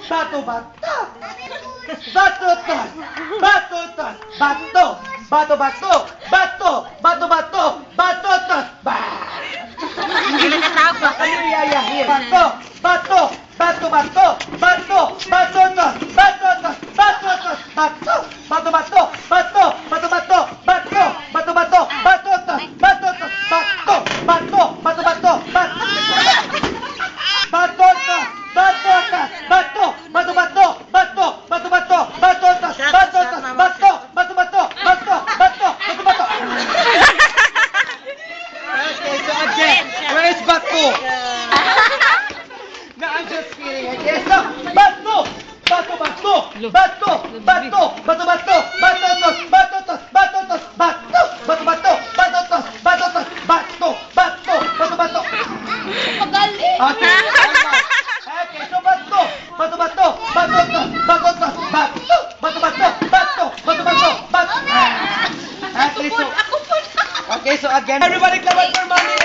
bato, bato. Batutan, batutan, bato, bato, bato, bato, bato, bato, batutan, kami yayahin. Bato, bato, bato, bato, bato, batutan, batutan, batutan, bato, bato, bato, bato, bato, bato, bato, bato, bato, batutan, batutan, bato, bato, bato, bato, bato. Batutan, batutan, bato, bato, bato, bato, bato, bato, batutan, batutan, bato, bato, bato, bato, bato, bato, bato. Okay, so again, where is bato? No, I'm just kidding. Okay, so bato, bato, bato, bato, bato, bato, bato, batutan, batutan, batutan, bato, bato, bato, batutan, batutan, bato, bato, bato, bato. Magaling! Okay, okay, so bato, bato, bato, batutan, batutan, bato, bato, bato, bato, bato, bato, bato. Okay, so, okay, so again, everybody clap for mommy.